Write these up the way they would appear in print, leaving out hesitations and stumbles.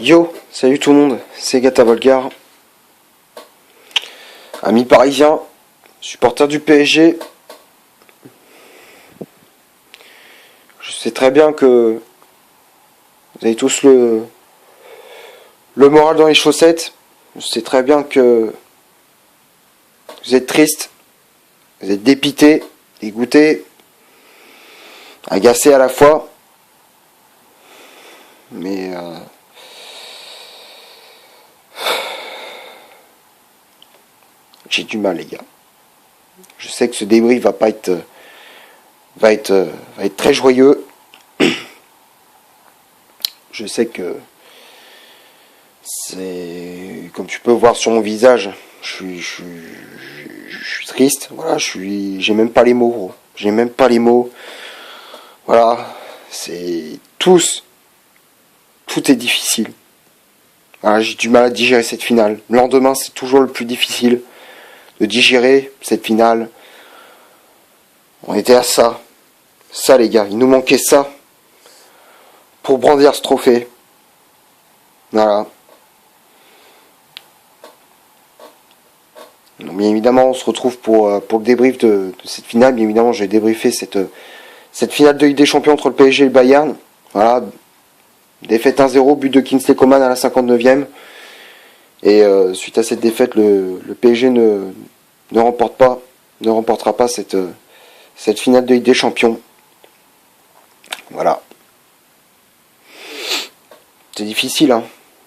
Yo, salut tout le monde, c'est Gata Volgar, ami parisien, supporter du PSG. Je sais très bien que vous avez tous le moral dans les chaussettes. Je sais très bien que vous êtes triste, vous êtes dépité, dégoûté, agacé à la fois. Mais j'ai du mal, les gars. Je sais que ce débrief va être très joyeux. Je sais que c'est, comme tu peux voir sur mon visage, je suis triste. Voilà, j'ai même pas les mots, gros. J'ai même pas les mots. Voilà, tout est difficile. Voilà, j'ai du mal à digérer cette finale. Le lendemain, c'est toujours le plus difficile de digérer cette finale. On était à ça. Ça, les gars, il nous manquait ça pour brandir ce trophée. Voilà. Donc, bien évidemment, on se retrouve pour le débrief de cette finale. Bien évidemment, j'ai débriefé cette finale de Ligue des Champions entre le PSG et le Bayern. Voilà. Défaite 1-0, but de Kingsley Coman à la 59e. Et suite à cette défaite, le PSG ne remportera pas cette finale de Ligue des Champions. Voilà. C'est difficile, hein.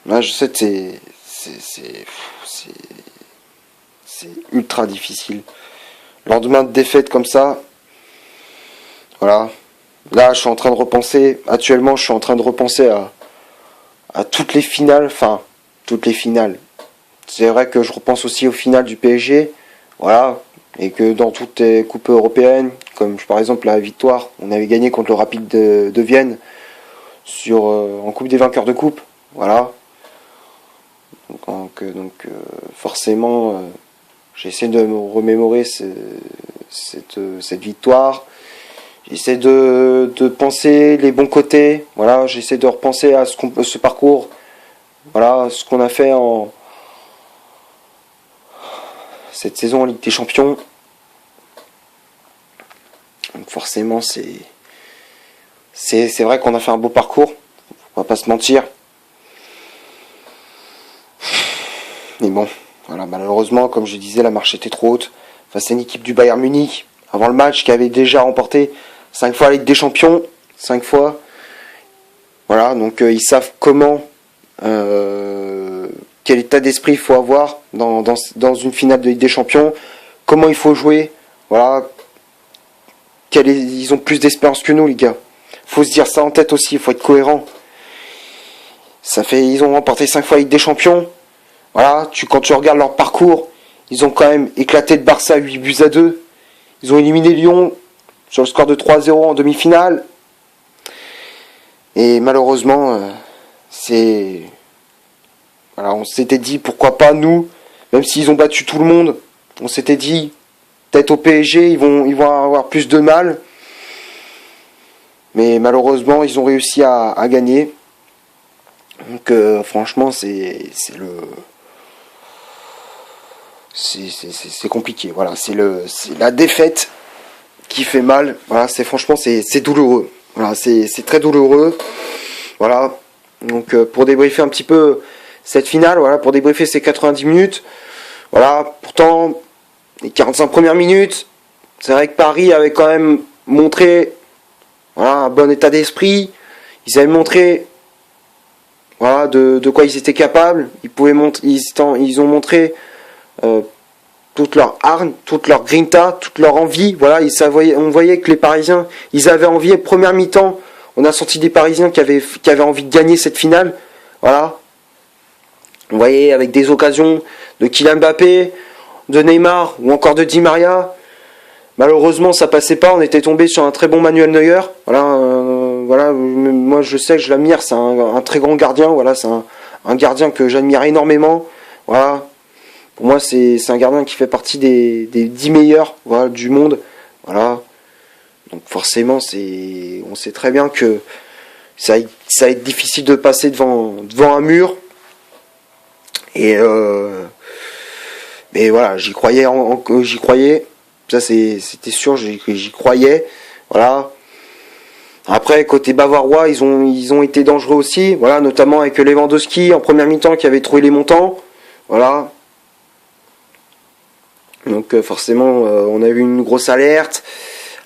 Là, je sais que c'est ultra difficile. Lendemain de défaite comme ça, voilà. Là, je suis en train de repenser. Actuellement, je suis en train de repenser à toutes les finales. Enfin, toutes les finales. C'est vrai que je repense aussi aux finales du PSG. Voilà. Et que dans toutes les coupes européennes, comme par exemple la victoire, on avait gagné contre le Rapide de Vienne en Coupe des vainqueurs de coupe. Voilà. Donc forcément, j'essaie de me remémorer cette victoire. J'essaie de penser les bons côtés. Voilà, j'essaie de repenser à ce parcours. Voilà, ce qu'on a fait en cette saison en Ligue des Champions. Donc forcément, c'est vrai qu'on a fait un beau parcours. On va pas se mentir. Mais bon, voilà, malheureusement, comme je disais, la marche était trop haute face à une équipe du Bayern Munich avant le match qui avait déjà remporté 5 fois la Ligue des Champions, 5 fois. Voilà, donc ils savent quel état d'esprit il faut avoir dans une finale de Ligue des Champions, comment il faut jouer. Voilà, ils ont plus d'expérience que nous, les gars. Faut se dire ça en tête aussi, il faut être cohérent. Ils ont remporté 5 fois la Ligue des Champions. Voilà, quand tu regardes leur parcours, ils ont quand même éclaté le Barça 8-2. Ils ont éliminé Lyon sur le score de 3-0 en demi-finale. Et malheureusement, voilà, on s'était dit pourquoi pas nous, même s'ils ont battu tout le monde, on s'était dit peut-être au PSG ils vont avoir plus de mal. Mais malheureusement, ils ont réussi à gagner. Donc franchement, c'est compliqué. Voilà, c'est la défaite qui fait mal. Voilà, franchement c'est douloureux. Voilà, c'est très douloureux. Voilà. Donc pour débriefer un petit peu cette finale, voilà, pour débriefer ces 90 minutes. Voilà, pourtant les 45 premières minutes, c'est vrai que Paris avait quand même montré, voilà, un bon état d'esprit. Ils avaient montré, voilà, de quoi ils étaient capables. Ils ont montré toute leur hargne, toute leur grinta, toute leur envie. Voilà, on voyait que les Parisiens, ils avaient envie. Première mi-temps, on a senti des Parisiens qui avaient envie de gagner cette finale. Voilà. On voyait avec des occasions de Kylian Mbappé, de Neymar ou encore de Di Maria. Malheureusement, ça passait pas. On était tombé sur un très bon Manuel Neuer. Voilà, moi je sais que je l'admire. C'est un très grand gardien. Voilà, c'est un gardien que j'admire énormément. Voilà. Pour moi, c'est un gardien qui fait partie des 10 meilleurs, voilà, du monde. Voilà. Donc forcément, on sait très bien que ça ça va être difficile de passer devant un mur. Et mais voilà, j'y croyais, j'y croyais. Ça c'était sûr, j'y croyais. Voilà. Après, côté bavarois, ils ont été dangereux aussi. Voilà, notamment avec Lewandowski en première mi-temps qui avait trouvé les montants. Voilà. Donc forcément, on a eu une grosse alerte.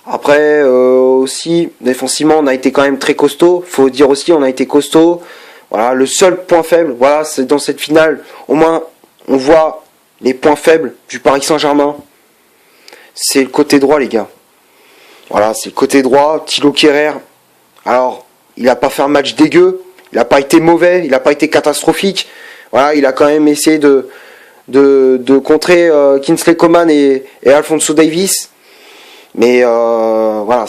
Après, aussi, défensivement, on a été quand même très costaud. Faut dire aussi, on a été costaud. Voilà, le seul point faible, voilà, c'est dans cette finale. Au moins, on voit les points faibles du Paris Saint-Germain. C'est le côté droit, les gars. Voilà, c'est le côté droit. Thilo Kehrer. Alors, il n'a pas fait un match dégueu. Il n'a pas été mauvais. Il n'a pas été catastrophique. Voilà, il a quand même essayé de contrer Kingsley Coman et Alphonso Davies. Mais voilà,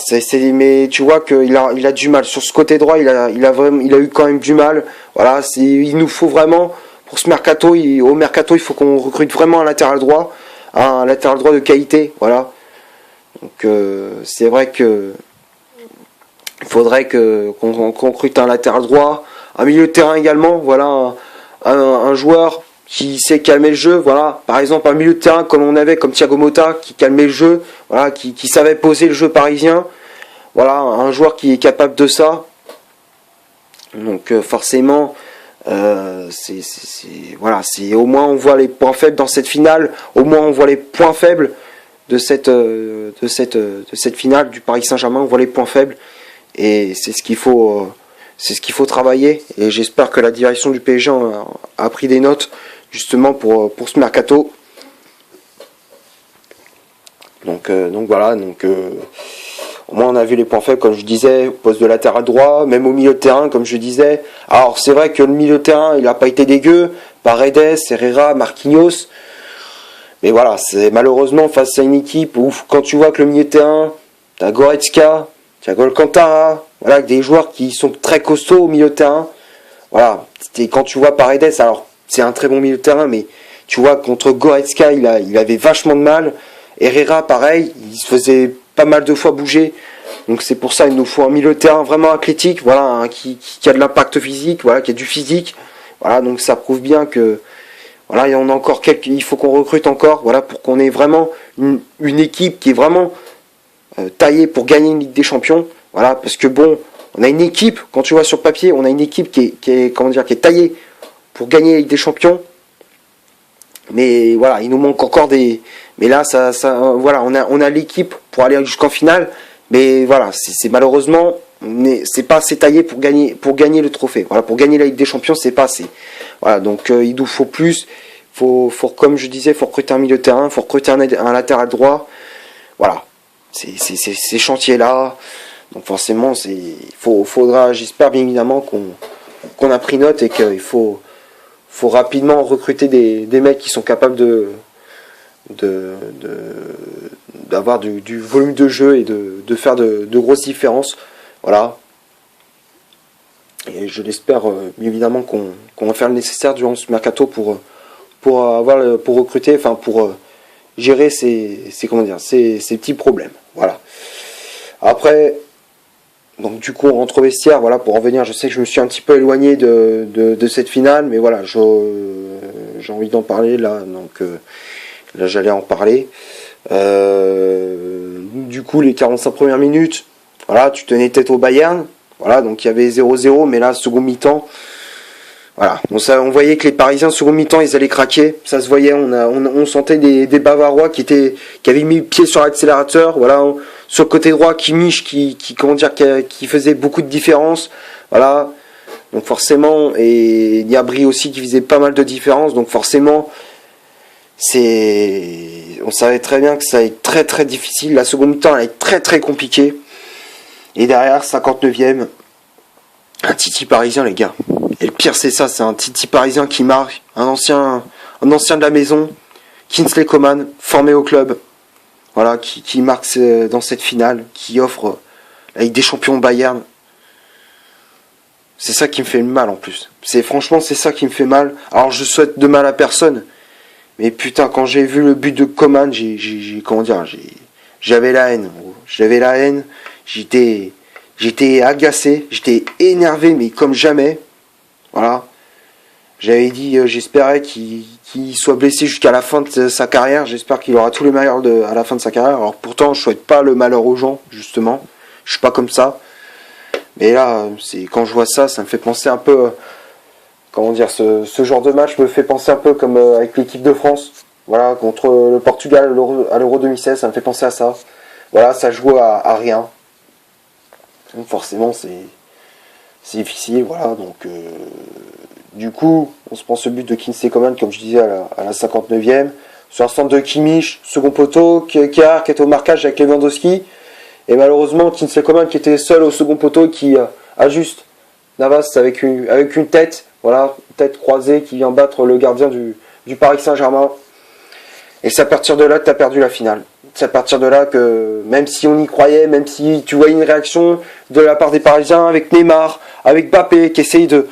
mais tu vois qu'il a du mal sur ce côté droit. Il a eu quand même du mal. Voilà, il nous faut vraiment pour ce mercato. Au mercato, il faut qu'on recrute vraiment un latéral droit de qualité. Voilà. Donc c'est vrai que il faudrait qu'on recrute un latéral droit, un milieu de terrain également. Voilà, un joueur qui sait calmer le jeu, voilà, par exemple un milieu de terrain comme on avait comme Thiago Motta qui calmait le jeu, voilà, qui savait poser le jeu parisien, voilà, un joueur qui est capable de ça. Donc forcément voilà, c'est au moins on voit les points faibles dans cette finale, au moins on voit les points faibles de cette finale du Paris Saint-Germain, on voit les points faibles et c'est ce qu'il faut travailler et j'espère que la direction du PSG a pris des notes justement pour ce mercato. Donc voilà, au moins on a vu les points faibles comme je disais, au poste de latéral droit, même au milieu de terrain comme je disais. Alors c'est vrai que le milieu de terrain il n'a pas été dégueu, Paredes, Herrera, Marquinhos. Mais voilà, c'est malheureusement face à une équipe où quand tu vois que le milieu de terrain, t'as Goretzka, Thiago Alcantara, voilà, des joueurs qui sont très costauds au milieu de terrain. Voilà, quand tu vois Paredes, alors c'est un très bon milieu de terrain, mais tu vois contre Goretzka, il avait vachement de mal. Herrera, pareil, il se faisait pas mal de fois bouger. Donc c'est pour ça il nous faut un milieu de terrain vraiment athlétique, voilà, hein, qui a de l'impact physique, voilà, qui a du physique. Voilà, donc ça prouve bien que voilà, il faut qu'on recrute encore, voilà, pour qu'on ait vraiment une équipe qui est vraiment taillée pour gagner une Ligue des Champions. Voilà, parce que bon, on a une équipe, quand tu vois sur papier, on a une équipe qui est taillée pour gagner la Ligue des Champions. Mais voilà, il nous manque encore des. Mais là, voilà, on a l'équipe pour aller jusqu'en finale. Mais voilà, c'est malheureusement, c'est pas assez taillé pour gagner le trophée. Voilà, pour gagner la Ligue des Champions, c'est pas assez. Voilà, donc il nous faut plus. Faut, comme je disais, faut recruter un milieu de terrain, faut recruter un latéral droit. Voilà, ces chantiers-là. Donc forcément, faudra, j'espère bien évidemment qu'on a pris note et qu'il faut rapidement recruter des mecs qui sont capables d'avoir du volume de jeu et de faire de grosses différences. Voilà. Et je l'espère bien évidemment qu'on va faire le nécessaire durant ce mercato pour recruter, enfin pour gérer ces petits problèmes. Voilà. Après, donc du coup on rentre au vestiaire, voilà, pour en venir, je sais que je me suis un petit peu éloigné de cette finale, mais voilà, j'ai envie d'en parler là, donc là j'allais en parler. Du coup les 45 premières minutes, voilà, tu tenais tête au Bayern, voilà, donc il y avait 0-0, mais là second mi-temps, voilà, on voyait que les Parisiens second mi-temps ils allaient craquer, ça se voyait, on sentait des Bavarois qui avaient mis le pied sur l'accélérateur, voilà, sur le côté droit Kimmich qui faisait beaucoup de différence, voilà, donc forcément, et Gnabry aussi qui faisait pas mal de différence, donc forcément on savait très bien que ça allait être très très difficile, la seconde mi-temps elle allait être très très compliquée, et derrière 59e, un Titi parisien les gars. Et le pire c'est ça, c'est un Titi parisien qui marque, un ancien de la maison, Kingsley Coman, formé au club, voilà, qui marque dans cette finale, qui offre la Ligue des Champions Bayern. C'est ça qui me fait mal en plus. Franchement c'est ça qui me fait mal. Alors je souhaite de mal à personne, mais putain quand j'ai vu le but de Coman, j'avais la haine. J'avais la haine. J'étais agacé, j'étais énervé, mais comme jamais. Voilà. J'avais dit, j'espérais qu'il soit blessé jusqu'à la fin de sa carrière. J'espère qu'il aura tous les malheurs à la fin de sa carrière. Alors pourtant, je souhaite pas le malheur aux gens, justement. Je suis pas comme ça. Mais là, quand je vois ça, ça me fait penser un peu... comment dire, ce genre de match me fait penser un peu comme avec l'équipe de France. Voilà, contre le Portugal à l'Euro 2016, ça me fait penser à ça. Voilà, ça joue à rien. Donc forcément, c'est difficile, voilà. Donc, du coup, on se prend ce but de Kingsley Coman, comme je disais, à la 59e. Sur un centre de Kimmich, second poteau, qui était au marquage avec Lewandowski. Et malheureusement, Kingsley Coman qui était seul au second poteau, qui ajuste Navas avec une tête, voilà, une tête croisée qui vient battre le gardien du Paris Saint-Germain. Et c'est à partir de là que tu as perdu la finale. C'est à partir de là que, même si on y croyait, même si tu voyais une réaction de la part des Parisiens avec Neymar, avec Mbappé, qui essayent d'essayer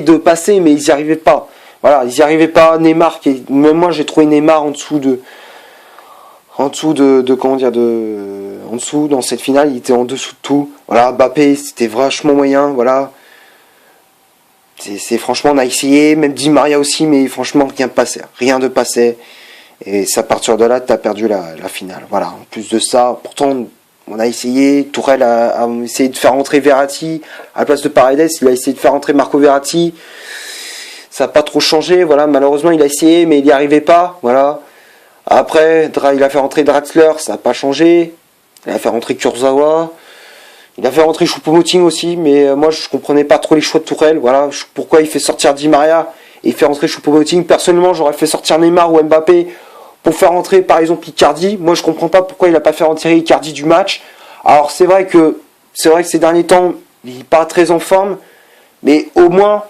de passer, mais ils n'y arrivaient pas. Voilà, ils n'y arrivaient pas. Neymar, même moi j'ai trouvé Neymar en dessous dans cette finale, il était en dessous de tout. Voilà, Mbappé, c'était vachement moyen, voilà. C'est franchement, on a essayé, même Di Maria aussi, mais franchement, rien de passé. Et c'est à partir de là, tu as perdu la finale. Voilà, en plus de ça, pourtant, on a essayé, Tourelle a essayé de faire entrer Verratti à la place de Paredes, il a essayé de faire entrer Marco Verratti. Ça n'a pas trop changé, voilà, malheureusement, il a essayé, mais il n'y arrivait pas, voilà. Après, il a fait rentrer Draxler, ça n'a pas changé. Il a fait rentrer Kurzawa. Il a fait rentrer Choupo-Moting aussi, mais moi je comprenais pas trop les choix de Tourelle. Voilà, pourquoi il fait sortir Di Maria et il fait rentrer Choupo-Moting. Personnellement, j'aurais fait sortir Neymar ou Mbappé pour faire rentrer par exemple Icardi. Moi je comprends pas pourquoi il a pas fait rentrer Icardi du match. Alors c'est vrai que ces derniers temps, il n'est pas très en forme, mais au moins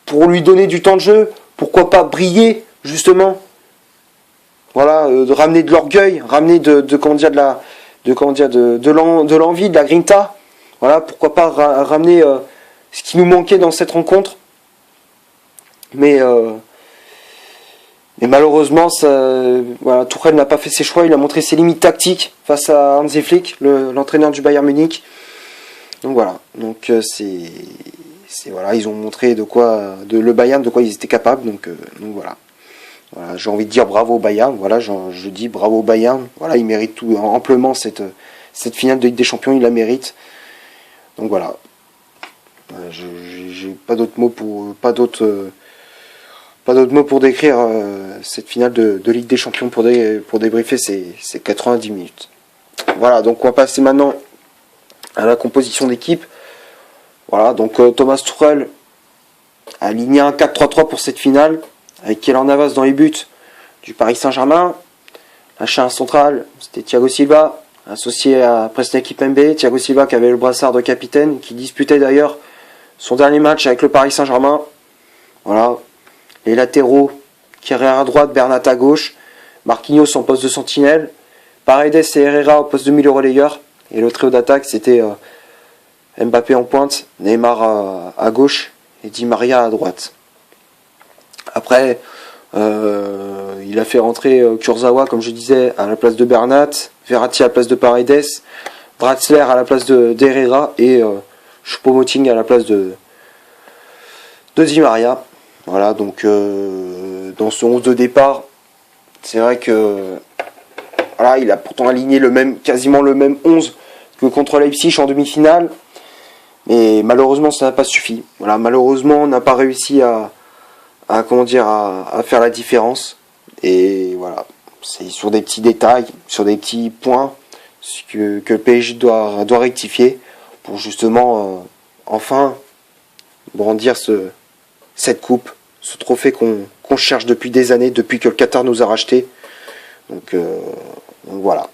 pour lui donner du temps de jeu, pourquoi pas briller justement. Voilà, de ramener de l'orgueil, ramener de l'envie, de la grinta. Voilà, pourquoi pas ramener ce qui nous manquait dans cette rencontre. Mais malheureusement, voilà, Tuchel n'a pas fait ses choix. Il a montré ses limites tactiques face à Hansi Flick, l'entraîneur du Bayern Munich. Donc voilà, voilà, ils ont montré le Bayern de quoi ils étaient capables. Donc voilà. Voilà, j'ai envie de dire bravo au Bayern. Voilà, je dis bravo au Bayern. Voilà, il mérite amplement cette finale de Ligue des Champions, il la mérite. Donc voilà. J'ai pas d'autres mots pour décrire cette finale de Ligue des Champions pour débriefer ces 90 minutes. Voilà, donc on va passer maintenant à la composition d'équipe. Voilà, donc Thomas Tuchel a aligné un 4-3-3 pour cette finale, avec Keylor Navas dans les buts du Paris Saint-Germain. Un chien central, c'était Thiago Silva, associé à Presnel Kimpembe. Thiago Silva qui avait le brassard de capitaine, qui disputait d'ailleurs son dernier match avec le Paris Saint-Germain. Voilà. Les latéraux, Kerrer à droite, Bernat à gauche, Marquinhos en poste de sentinelle, Paredes et Herrera au poste de milieu relayeur. Et le trio d'attaque, c'était Mbappé en pointe, Neymar à gauche et Di Maria à droite. Après, il a fait rentrer Kurzawa, comme je disais, à la place de Bernat, Verratti à la place de Paredes, Draxler à la place d'Herrera et Choupo-Moting à la place de Di Maria. Voilà, donc dans ce 11 de départ, c'est vrai que voilà, il a pourtant aligné quasiment le même 11 que contre Leipzig en demi-finale, mais malheureusement ça n'a pas suffi. Voilà, malheureusement on n'a pas réussi à faire la différence. Et voilà, c'est sur des petits détails, sur des petits points que le PSG doit rectifier pour justement enfin brandir cette coupe, ce trophée qu'on cherche depuis des années, depuis que le Qatar nous a racheté. Donc voilà.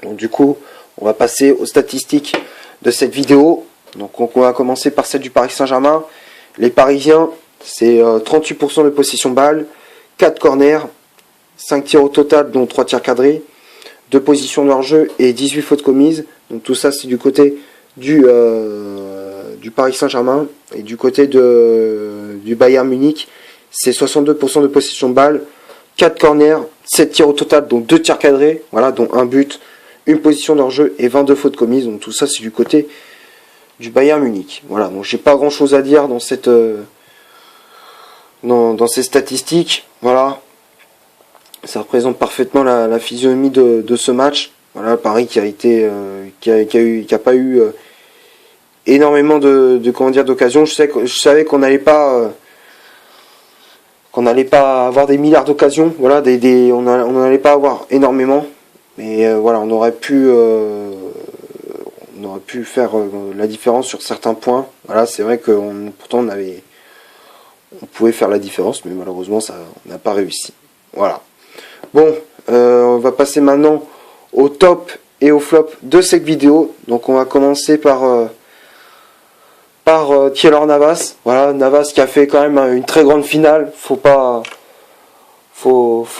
Donc du coup, on va passer aux statistiques de cette vidéo. Donc on va commencer par celle du Paris Saint-Germain. Les Parisiens, c'est 38% de possession balle, 4 corners, 5 tirs au total, dont 3 tirs cadrés, 2 positions de hors-jeu et 18 fautes commises. Donc tout ça, c'est du côté du Paris Saint-Germain. Et du côté du Bayern Munich, c'est 62% de possession balle, 4 corners, 7 tirs au total, dont 2 tirs cadrés, voilà, dont un but. une position de hors-jeu et 22 fautes commises. Donc tout ça, c'est du côté du Bayern Munich. Voilà, donc j'ai pas grand chose à dire dans cette dans ces statistiques. Voilà, ça représente parfaitement la physionomie de ce match. Voilà, Paris qui a été qui a pas eu énormément d'occasions. Je savais qu'on n'allait pas avoir des milliards d'occasions. Voilà, on n'allait pas avoir énormément, mais voilà, on aurait pu faire la différence sur certains points. Voilà, c'est vrai que pourtant on pouvait faire la différence, mais malheureusement ça on n'a pas réussi. Voilà. Bon, on va passer maintenant au top et au flop de cette vidéo. Donc on va commencer par Keylor Navas. Voilà, Navas qui a fait quand même une très grande finale. Faut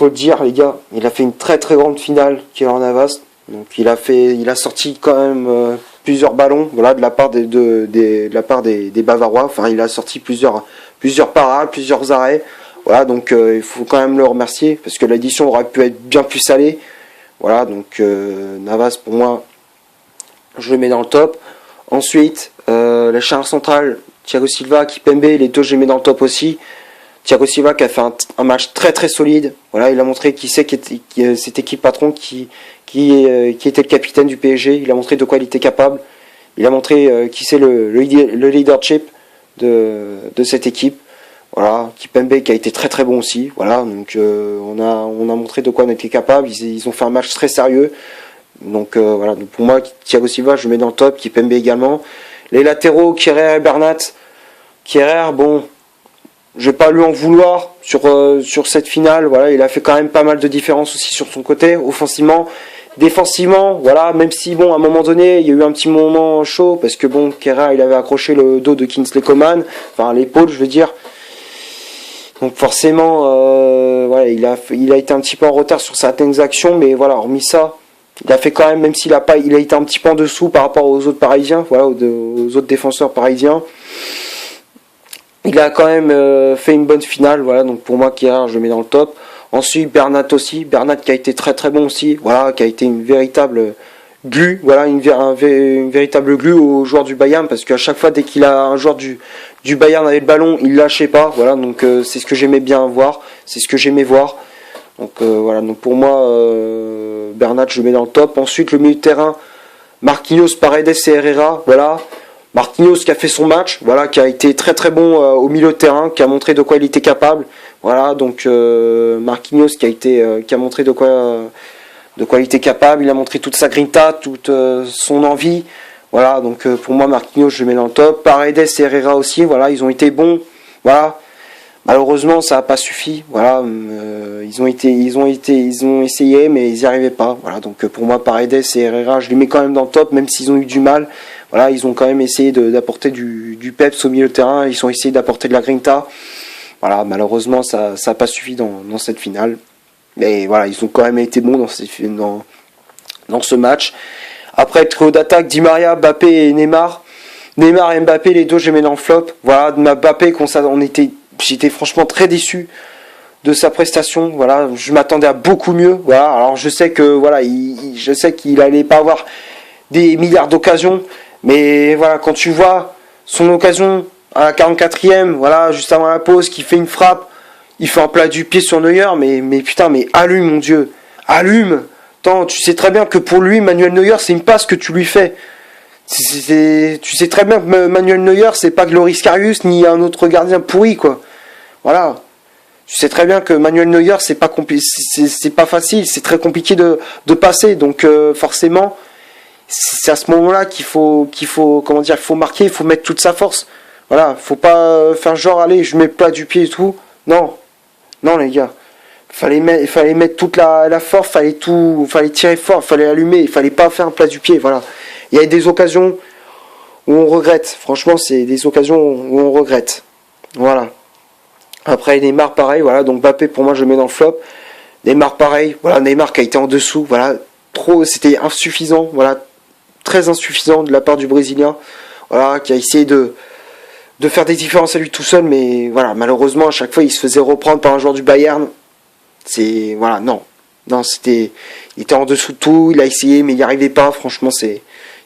le dire, les gars. Il a fait une très très grande finale, Keylor Navas. Donc il a sorti quand même plusieurs ballons, voilà, de la part des Bavarois. Enfin, il a sorti plusieurs parades, plusieurs arrêts. Voilà, donc il faut quand même le remercier parce que l'édition aurait pu être bien plus salée. Voilà, donc Navas pour moi, je le mets dans le top. Ensuite, la charnière centrale, Thiago Silva, Kimpembe, les deux je les mets dans le top aussi. Thiago Silva qui a fait un match très très solide. Voilà, il a montré qui cette équipe patron qui était le capitaine du PSG. Il a montré de quoi il était capable. Il a montré qui c'est le leadership de cette équipe. Voilà, Kimpembe qui a été très très bon aussi. Voilà, donc on a montré de quoi on était capable. Ils ont fait un match très sérieux. Donc voilà, donc pour moi Thiago Silva je le mets dans le top, Kimpembe également. Les latéraux, Kehrer et Bernat. Kehrer, bon, je vais pas lui en vouloir sur cette finale. Voilà, il a fait quand même pas mal de différence aussi sur son côté, offensivement, défensivement. Voilà, même si bon, à un moment donné, il y a eu un petit moment chaud parce que bon, Kehrer il avait accroché le dos de Kingsley Coman, enfin l'épaule, je veux dire. Donc forcément, voilà, il a été un petit peu en retard sur certaines actions, mais voilà, hormis ça, il a fait quand même s'il a été un petit peu en dessous par rapport aux autres Parisiens, voilà, aux autres défenseurs parisiens. Il a quand même fait une bonne finale, voilà, donc pour moi, Kehrer, je le mets dans le top. Ensuite, Bernat aussi, Bernat qui a été très très bon aussi, voilà, qui a été une véritable glue, voilà, une véritable glue aux joueurs du Bayern, parce qu'à chaque fois, dès qu'il a un joueur du Bayern avec le ballon, il lâchait pas, voilà, donc c'est ce que j'aimais bien voir, c'est ce que j'aimais voir. Donc voilà, donc pour moi, Bernat, je le mets dans le top. Ensuite, le milieu de terrain, Marquinhos, Paredes et Herrera, voilà. Marquinhos qui a fait son match, voilà, qui a été très très bon au milieu de terrain, qui a montré de quoi il était capable. Voilà, donc Marquinhos qui a montré de quoi il était capable. Il a montré toute sa grinta, toute son envie. Voilà, donc pour moi Marquinhos je le mets dans le top. Paredes et Herrera aussi, voilà, ils ont été bons. Voilà. Malheureusement, ça n'a pas suffi. Voilà, ils ont essayé, mais ils n'y arrivaient pas. Voilà, donc pour moi, Paredes et Herrera, je les mets quand même dans le top, même s'ils ont eu du mal. Voilà, ils ont quand même essayé d'apporter du peps au milieu de terrain. Ils ont essayé d'apporter de la grinta. Voilà, malheureusement, ça n'a pas suffi dans cette finale. Mais voilà, ils ont quand même été bons dans ce match. Après, trio d'attaque, Di Maria, Mbappé et Neymar. Neymar et Mbappé, les deux, je les mets dans le flop. Voilà, Mbappé, j'étais franchement très déçu de sa prestation. Voilà, je m'attendais à beaucoup mieux. Voilà, alors je sais que voilà, je sais qu'il allait pas avoir des milliards d'occasions, mais voilà, quand tu vois son occasion à la 44e, voilà, juste avant la pause, qui fait une frappe, il fait un plat du pied sur Neuer, mais putain, mais allume mon Dieu, allume. Attends, tu sais très bien que pour lui, Manuel Neuer, c'est une passe que tu lui fais. Tu sais très bien que Manuel Neuer, c'est pas Loris Karius ni un autre gardien pourri, quoi. Voilà. Tu sais très bien que Manuel Neuer, c'est pas facile, c'est très compliqué de passer. Donc forcément, c'est à ce moment-là qu'il faut marquer, il faut mettre toute sa force. Voilà, faut pas faire genre allez, je mets plat du pied et tout. Non, les gars. Il fallait mettre toute la force, fallait tirer fort, fallait allumer, il fallait pas faire un plat du pied, voilà. Il y a des occasions où on regrette. Franchement, c'est des occasions où on regrette. Voilà. Après, Neymar, pareil. Voilà. Donc, Mbappé, pour moi, je le mets dans le flop. Neymar, pareil. Voilà. Neymar qui a été en dessous. Voilà. C'était insuffisant. Voilà. Très insuffisant de la part du Brésilien. Voilà. Qui a essayé de faire des différences à lui tout seul. Mais voilà. Malheureusement, à chaque fois, il se faisait reprendre par un joueur du Bayern. Voilà. Non, il Il était en dessous de tout, il a essayé mais il n'y arrivait pas. Franchement, c'est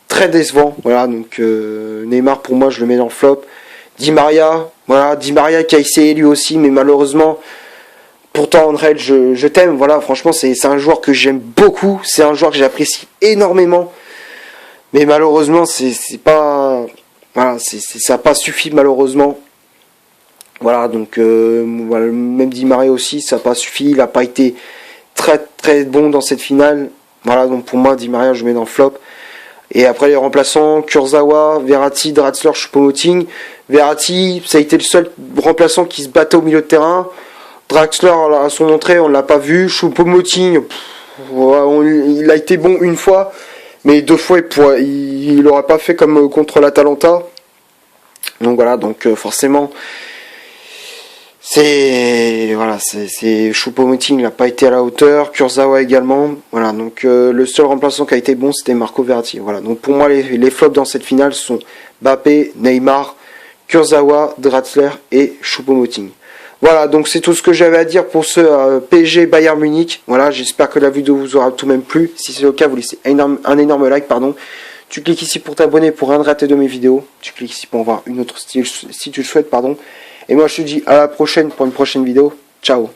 très décevant. Voilà, donc Neymar pour moi je le mets dans le flop. Di Maria, voilà, Di Maria qui a essayé lui aussi, mais malheureusement, pourtant André, je t'aime. Voilà, franchement c'est un joueur que j'aime beaucoup, c'est un joueur que j'apprécie énormément. Mais malheureusement c'est pas, voilà, ça n'a pas suffi malheureusement. Voilà, donc voilà, même Di Maria aussi, ça n'a pas suffi, il n'a pas été très très bon dans cette finale. Voilà, donc pour moi Di Maria je mets dans le flop. Et après les remplaçants, Kurzawa, Verratti, Draxler, Choupo-Moting. Verratti, ça a été le seul remplaçant qui se battait au milieu de terrain. Draxler, à son entrée, on ne l'a pas vu. Choupo-Moting, il a été bon une fois, mais 2 fois il n'aurait pas fait comme contre l'Atalanta. Donc voilà, donc forcément, c'est Choupo-Moting n'a pas été à la hauteur, Kurzawa également. Voilà, donc le seul remplaçant qui a été bon c'était Marco Verratti. Voilà, donc pour moi les flops dans cette finale sont Mbappé, Neymar, Kurzawa, Draxler et Choupo-Moting. Voilà, donc c'est tout ce que j'avais à dire pour ce PSG Bayern Munich. Voilà, j'espère que la vidéo vous aura tout de même plu. Si c'est le cas, vous laissez un énorme like, pardon. Tu cliques ici pour t'abonner pour rien rater de mes vidéos. Tu cliques ici pour voir une autre si tu le souhaites, pardon. Et moi je te dis à la prochaine pour une prochaine vidéo. Ciao.